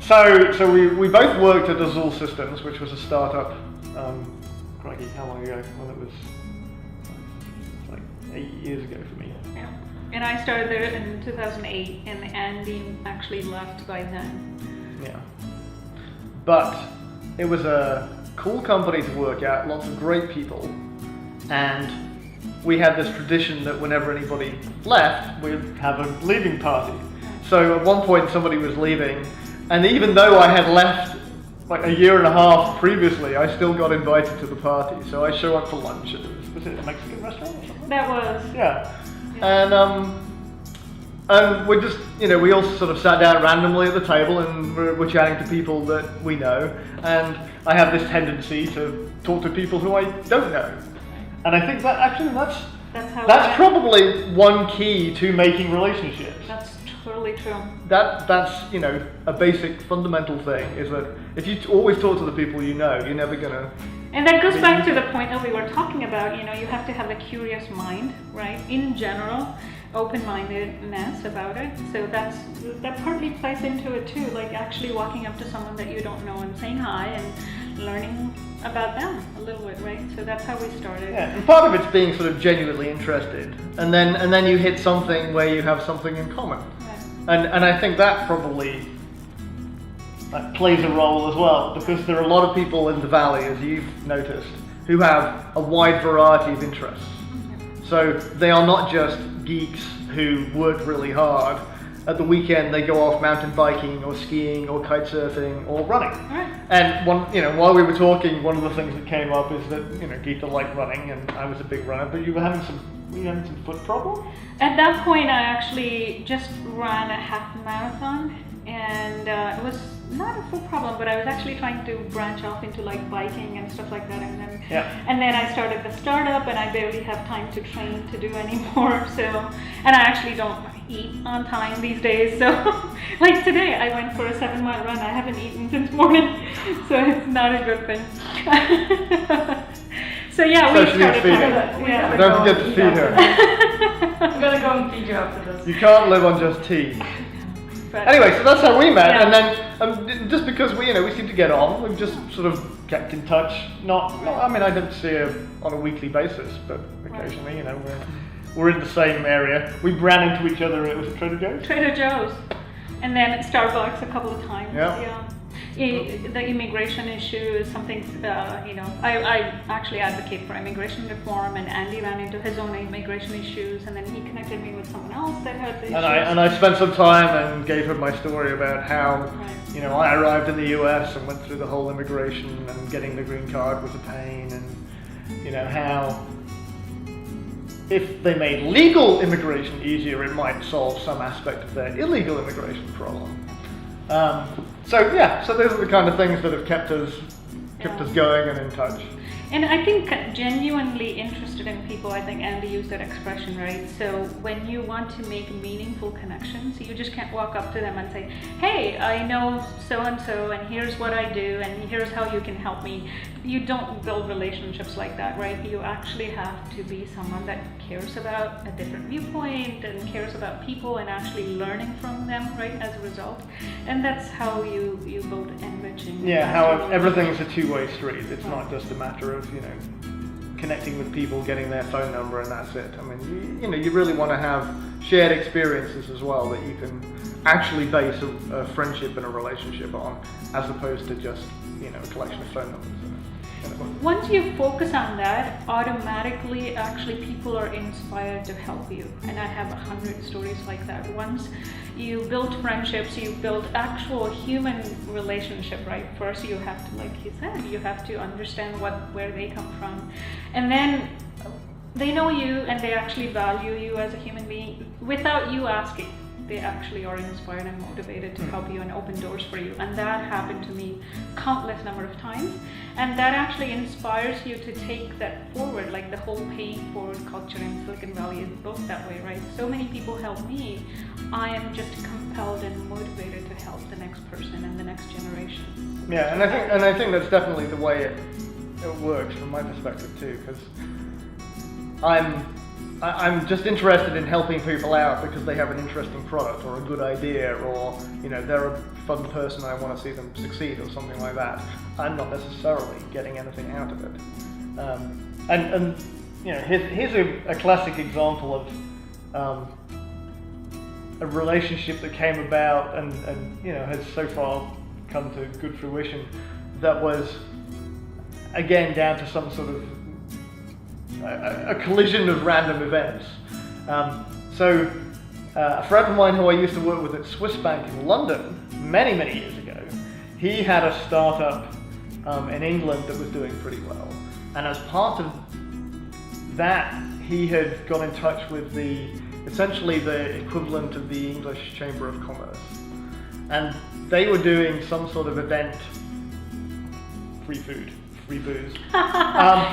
So we both worked at Azul Systems, which was a startup. Crikey, how long ago? Well, it was like 8 years ago for me. Yeah. And I started there in 2008, and Andy actually left by then. Yeah. But it was a cool company to work at, lots of great people, and we had this tradition that whenever anybody left, we'd have a leaving party. So at one point somebody was leaving, and even though I had left like a year and a half previously, I still got invited to the party. So I show up for lunch at was it a Mexican restaurant or something? That was. Yeah. And we just, we all sort of sat down randomly at the table and we're chatting to people that we know. And I have this tendency to talk to people who I don't know. And I think that actually that's probably one key to making relationships. That's totally true. That's a basic fundamental thing is that if you always talk to the people you know, you're never gonna. And that goes back to the point that we were talking about. You have to have a curious mind, right? In general, open-mindedness about it. So that partly plays into it too. Like actually walking up to someone that you don't know and saying hi and learning about them a little bit, right? So that's how we started. Yeah, and part of it's being sort of genuinely interested, and then you hit something where you have something in common. And I think that probably plays a role as well, because there are a lot of people in the Valley, as you've noticed, who have a wide variety of interests. So they are not just geeks who work really hard. At the weekend they go off mountain biking or skiing or kite surfing or running. Right. And while we were talking, one of the things that came up is that Geetha liked running and I was a big runner, but you were having some foot problem? At that point I actually just ran a half marathon, and it was not a foot problem, but I was actually trying to branch off into like biking and stuff like that, and then I started the startup and I barely have time to train to do anymore. So, and I actually don't eat on time these days, so like today I went for a 7-mile run. I haven't eaten since morning, so it's not a good thing. So yeah, we started feeding. Don't forget to feed her. I'm gonna go and feed you after this. You can't live on just tea. But anyway, so that's how we met, and then just because we seem to get on, we've just sort of kept in touch. I don't see her on a weekly basis, but occasionally, we're in the same area. We ran into each other. It was at Trader Joe's. Trader Joe's, and then at Starbucks a couple of times. Yeah. The immigration issue is something, I actually advocate for immigration reform, and Andy ran into his own immigration issues, and then he connected me with someone else that had the issues. And I spent some time and gave her my story about how, I arrived in the US and went through the whole immigration, and getting the green card was a pain, and, how if they made legal immigration easier, it might solve some aspect of their illegal immigration problem. So those are the kind of things that have kept us going and in touch. And I think genuinely interested in people, I think Andy used that expression, right? So when you want to make meaningful connections, you just can't walk up to them and say, hey, I know so-and-so, and here's what I do, and here's how you can help me. You don't build relationships like that, right? You actually have to be someone that cares about a different viewpoint and cares about people and actually learning from them, right, as a result. And that's how you build enriching. Yeah, how everything's a two-way street. It's not just a matter of, connecting with people, getting their phone number, and that's it. I mean, you really want to have shared experiences as well that you can actually base a friendship and a relationship on, as opposed to just, a collection of phone numbers. Once you focus on that, automatically, actually, people are inspired to help you. And I have 100 stories like that. Once you build friendships, you build actual human relationship, right? First, you have to, like you said, you have to understand where they come from. And then they know you and they actually value you as a human being without you asking. They actually are inspired and motivated to help you and open doors for you. And that happened to me countless number of times. And that actually inspires you to take that forward, like the whole paying forward culture in Silicon Valley is built that way, right? So many people help me. I am just compelled and motivated to help the next person and the next generation. Yeah, and I think that's definitely the way it works from my perspective too, because I'm I'm just interested in helping people out because they have an interesting product or a good idea, or they're a fun person and I want to see them succeed or something like that. I'm not necessarily getting anything out of it. And here's a classic example of a relationship that came about and has so far come to good fruition. That was again down to some sort of a collision of random events. So a friend of mine who I used to work with at Swiss Bank in London many years ago, he had a startup in England that was doing pretty well, and as part of that he had got in touch with essentially the equivalent of the English Chamber of Commerce, and they were doing some sort of event, free food, free booze,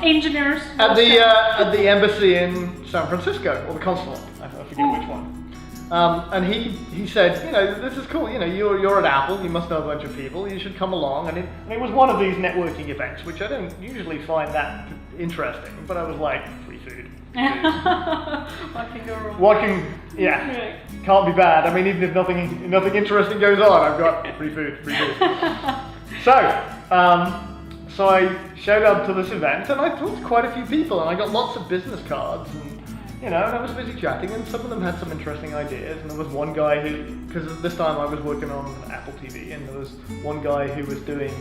engineers at the embassy in San Francisco, or the consulate, I forget which one. And he said, this is cool. You're at Apple. You must know a bunch of people. You should come along. And it was one of these networking events, which I don't usually find that interesting. But I was like, free food. What can go wrong? Can't be bad. I mean, even if nothing interesting goes on, I've got free food. So I showed up to this event, and I talked to quite a few people, and I got lots of business cards, and I was busy chatting, and some of them had some interesting ideas. And there was one guy because at this time I was working on Apple TV, and there was one guy who was doing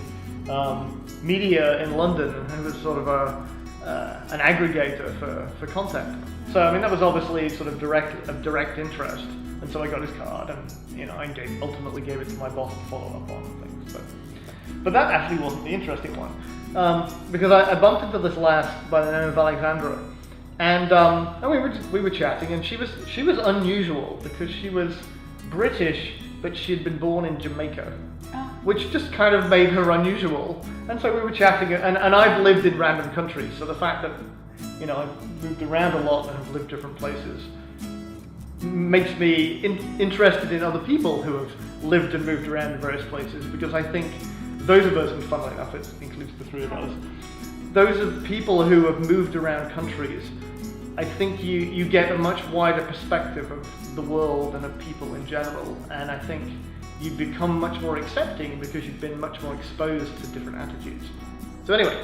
media in London, and who was sort of an aggregator for content. So I mean, that was obviously sort of direct interest, and so I got his card, and I ultimately gave it to my boss to follow up on things. But that actually wasn't the interesting one, because I bumped into this lass by the name of Alexandra, and we were chatting, and she was unusual because she was British, but she had been born in Jamaica, which just kind of made her unusual. And so we were chatting, and I've lived in random countries, so the fact that I've moved around a lot and have lived different places makes me interested in other people who have lived and moved around in various places, because I think those of us, and funnily enough it includes the three of us, those are people who have moved around countries. I think you get a much wider perspective of the world and of people in general, and I think you become much more accepting because you've been much more exposed to different attitudes. So anyway,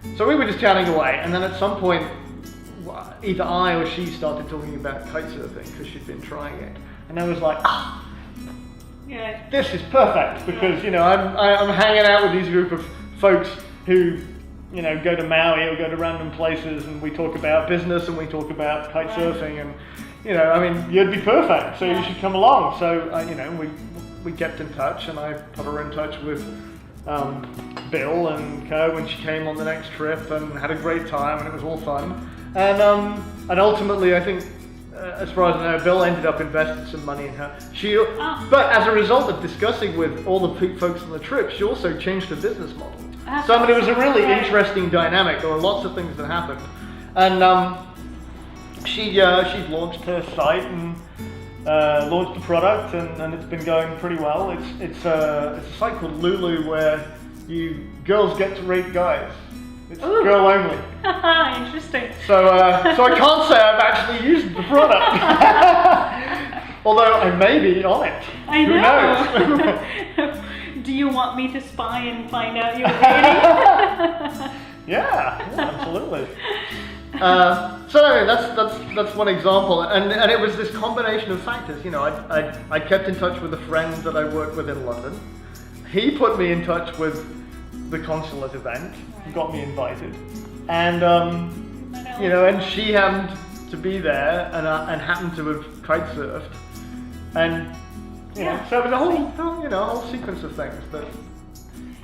we were just chatting away, and then at some point either I or she started talking about kite surfing because she'd been trying it, and I was like, yeah, this is perfect, because I'm hanging out with these group of folks who go to Maui or go to random places, and we talk about business and we talk about kite surfing, and I mean, you'd be perfect, so you should come along. So we kept in touch, and I put her in touch with Bill and Co when she came on the next trip, and had a great time, and it was all fun. And ultimately, I think, as far as I know, Bill ended up investing some money in her. But as a result of discussing with all the folks on the trip, she also changed her business model. So I mean, it was a really interesting dynamic. There were lots of things that happened, and she launched her site and launched the product, and it's been going pretty well. It's a site called Lulu where girls get to rate guys. It's girl only. Interesting. So I can't say I've actually used the product, although I may be on it. I know. Who knows? Do you want me to spy and find out your rating? Yeah, absolutely. So anyway, that's one example, and it was this combination of factors. I kept in touch with a friend that I worked with in London. He put me in touch with the consulate event, got me invited, and and she happened to be there, and happened to have kite surfed, and so it was a whole sequence of things. But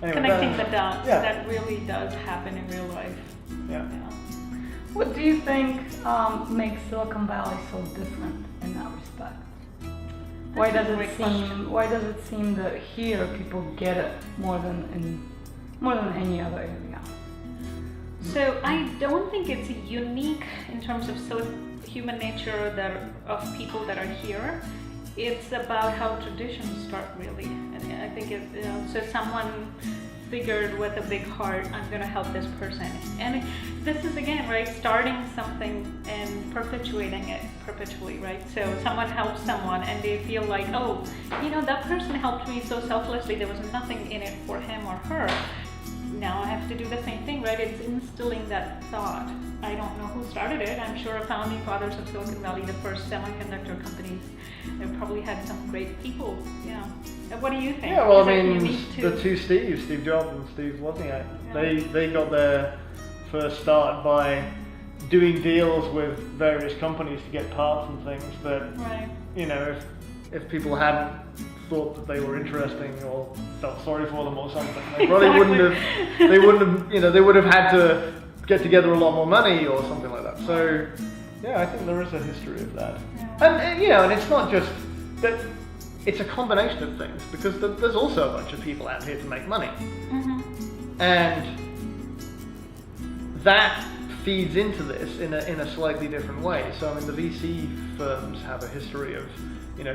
anyway, connecting the dots, that really does happen in real life. Yeah. What do you think makes Silicon Valley so different in that respect? Why does it seem that here people get it more than any other area? So I don't think it's unique in terms of human nature of people that are here. It's about how traditions start, really. And I think so someone figured with a big heart, I'm going to help this person. And this is again, right, starting something and perpetuating it perpetually, right? So someone helps someone and they feel like, oh, that person helped me so selflessly, there was nothing in it for him or her. Now I have to do the same thing, right? It's instilling that thought. I don't know who started it. I'm sure founding fathers of Silicon Valley, the first semiconductor companies, they probably had some great people. Yeah. And what do you think? Yeah, well, Is I it mean, unique to- the two Steves, Steve Jobs and Steve Wozniak, Yeah. they got their first start by doing deals with various companies to get parts and things that, Right. if people hadn't thought that they were interesting or felt sorry for them or something, they probably they would have had to get together a lot more money or something like that. So, yeah, I think there is a history of that. Yeah. And it's not just that, it's a combination of things, because there's also a bunch of people out here to make money. Mm-hmm. And that feeds into this in a slightly different way. So, I mean, the VC firms have a history of,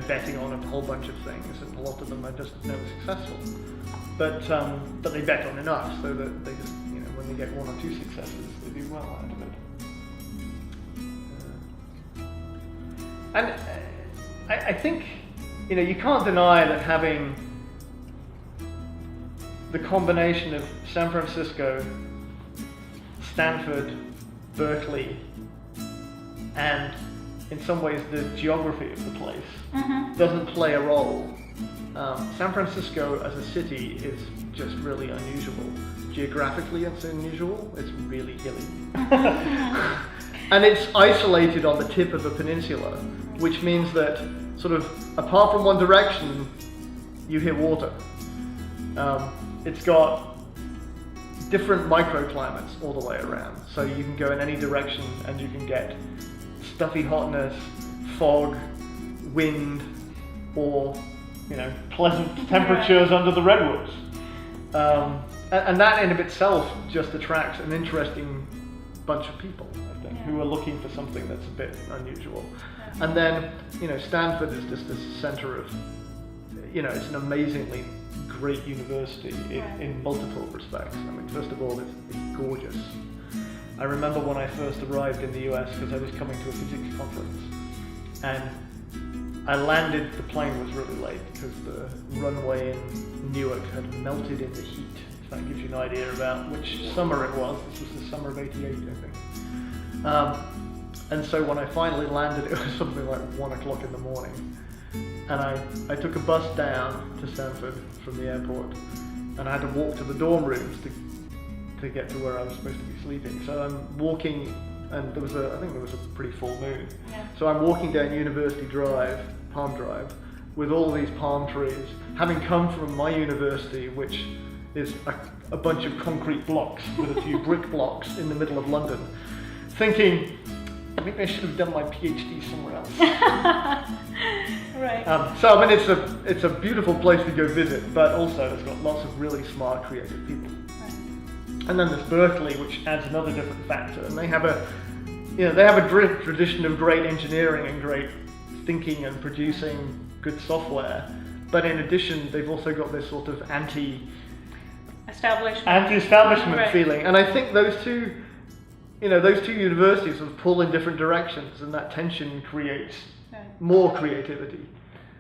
betting on a whole bunch of things, and a lot of them are just never successful. But they bet on enough so that they just, when they get one or two successes, they do well out of it. And I think, you can't deny that having the combination of San Francisco, Stanford, Berkeley, and in some ways the geography of the place doesn't play a role. San Francisco as a city is just really unusual. Geographically it's unusual, it's really hilly. And it's isolated on the tip of a peninsula, which means that sort of apart from one direction, you hit water. It's got different microclimates all the way around, so you can go in any direction and you can get stuffy hotness, fog, wind, or pleasant temperatures under the redwoods. And that in of itself just attracts an interesting bunch of people, I think, who are looking for something that's a bit unusual. And then, Stanford is just this center of, it's an amazingly great university in multiple respects. I mean, first of all, it's gorgeous. I remember when I first arrived in the US, because I was coming to a physics conference, and I landed, the plane was really late because the runway in Newark had melted in the heat. If that gives you an idea about which summer it was. This was the summer of '88, I think. And so when I finally landed, it was something like 1 o'clock in the morning. And I took a bus down to Stanford from the airport, and I had to walk to the dorm rooms to get to where I was supposed to be sleeping. So I'm walking, and I think there was a pretty full moon. Yeah. So I'm walking down University Drive, Palm Drive, with all these palm trees, having come from my university, which is a bunch of concrete blocks with a few brick blocks in the middle of London, thinking, maybe I should have done my PhD somewhere else. Right. So I mean, it's a beautiful place to go visit, but also it's got lots of really smart, creative people. Right. And then there's Berkeley, which adds another different factor, and they have a tradition of great engineering and great thinking and producing good software. But in addition, they've also got this sort of anti-establishment Right. feeling, and I think those two universities sort of pull in different directions, and that tension creates more creativity.